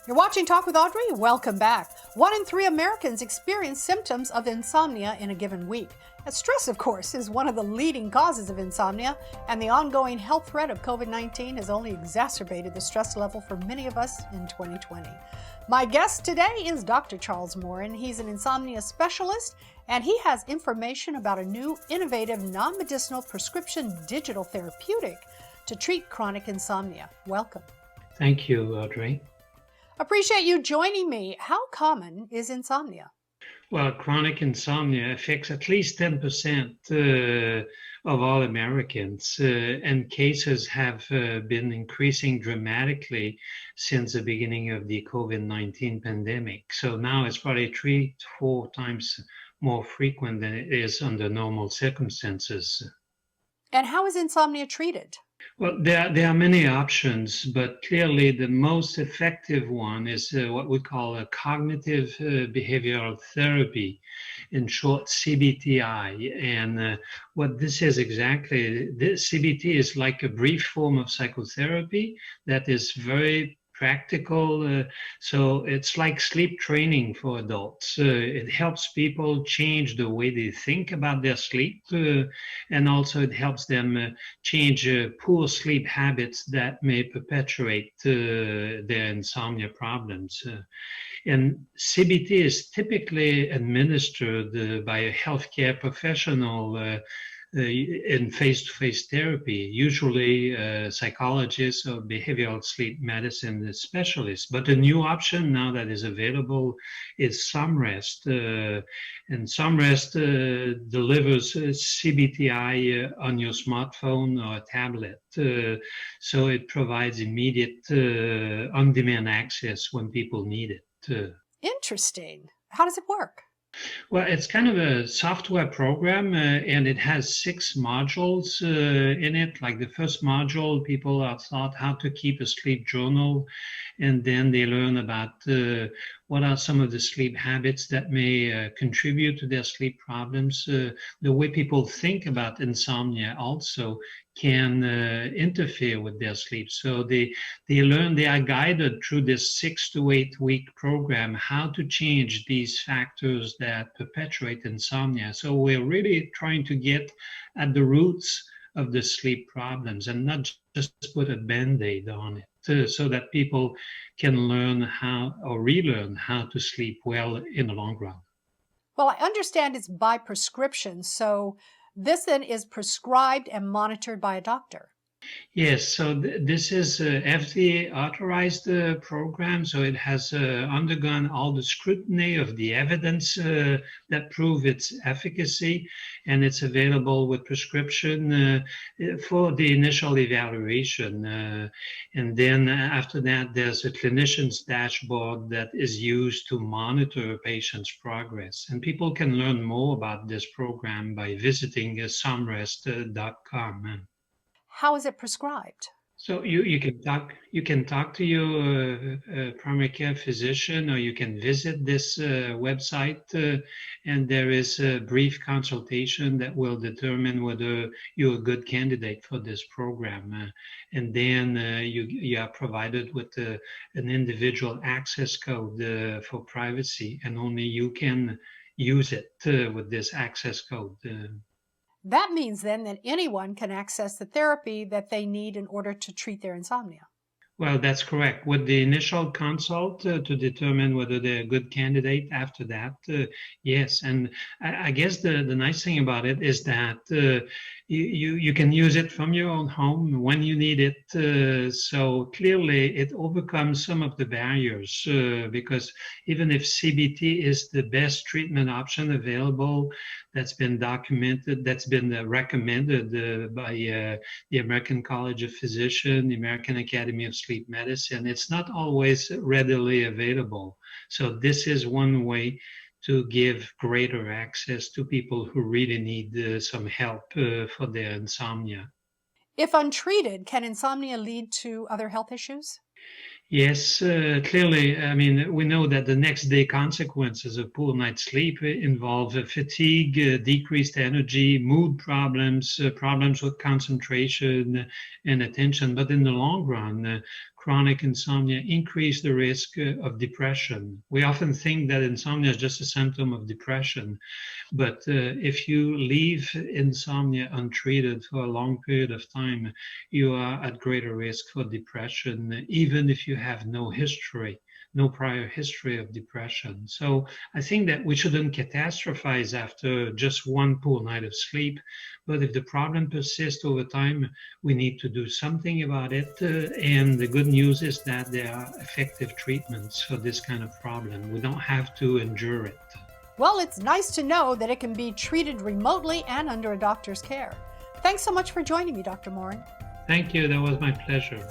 You're watching Talk with Audrey. Welcome back. 1 in 3 Americans experience symptoms of insomnia in a given week. Stress, of course, is one of the leading causes of insomnia, and the ongoing health threat of COVID-19 has only exacerbated the stress level for many of us in 2020. My guest today is Dr. Charles Morin. He's an insomnia specialist, and he has information about a new, innovative, non-medicinal prescription digital therapeutic to treat chronic insomnia. Welcome. Thank you, Audrey. Appreciate you joining me. How common is insomnia? Well, chronic insomnia affects at least 10% of all Americans, and cases have been increasing dramatically since the beginning of the COVID-19 pandemic. So now it's probably 3 to 4 times more frequent than it is under normal circumstances. And how is insomnia treated? Well, there are many options, but clearly the most effective one is what we call a cognitive behavioral therapy, in short CBTI. And what this is exactly, this CBT is like a brief form of psychotherapy that is very practical. So it's like sleep training for adults. It helps people change the way they think about their sleep, and also it helps them change poor sleep habits that may perpetuate their insomnia problems. And CBT is typically administered by a healthcare professional in face-to-face therapy, usually psychologists or behavioral sleep medicine specialists. But a new option now that is available is Somrest. And Somrest delivers CBTI on your smartphone or tablet. So it provides immediate on-demand access when people need it. Interesting. How does it work? Well, it's kind of a software program, and it has 6 modules in it. Like the first module, people are taught how to keep a sleep journal, and then they learn about what are some of the sleep habits that may contribute to their sleep problems. The way people think about insomnia also can interfere with their sleep. So they are guided through this 6 to 8 week program how to change these factors that perpetuate insomnia. So we're really trying to get at the roots of the sleep problems and not just put a Band-Aid on it, so that people can learn how or relearn how to sleep well in the long run. Well, I understand it's by prescription, so this then is prescribed and monitored by a doctor. Yes, so this is FDA authorized program, so it has undergone all the scrutiny of the evidence that prove its efficacy, and it's available with prescription for the initial evaluation. And then after that, there's a clinician's dashboard that is used to monitor a patient's progress. And people can learn more about this program by visiting somrest.com. How is it prescribed? So you can talk to your primary care physician, or you can visit this website, and there is a brief consultation that will determine whether you're a good candidate for this program. And then you are provided with an individual access code for privacy, and only you can use it with this access code. That means then that anyone can access the therapy that they need in order to treat their insomnia. Well, that's correct. With the initial consult to determine whether they're a good candidate after that, yes. And I guess the nice thing about it is that you can use it from your own home when you need it. So clearly it overcomes some of the barriers because even if CBT is the best treatment option available, that's been documented, that's been recommended by the American College of Physicians, the American Academy of Sleep Medicine, it's not always readily available. So this is one way to give greater access to people who really need some help for their insomnia. If untreated, can insomnia lead to other health issues? Yes, clearly. I mean, we know that the next day consequences of poor night's sleep involve fatigue, decreased energy, mood problems, problems with concentration and attention. But in the long run, chronic insomnia increase the risk of depression. We often think that insomnia is just a symptom of depression, but if you leave insomnia untreated for a long period of time, you are at greater risk for depression, even if you have no prior history of depression. So I think that we shouldn't catastrophize after just one poor night of sleep, but if the problem persists over time, we need to do something about it. And the good news is that there are effective treatments for this kind of problem. We don't have to endure it. Well, it's nice to know that it can be treated remotely and under a doctor's care. Thanks so much for joining me, Dr. Morin. Thank you. That was my pleasure.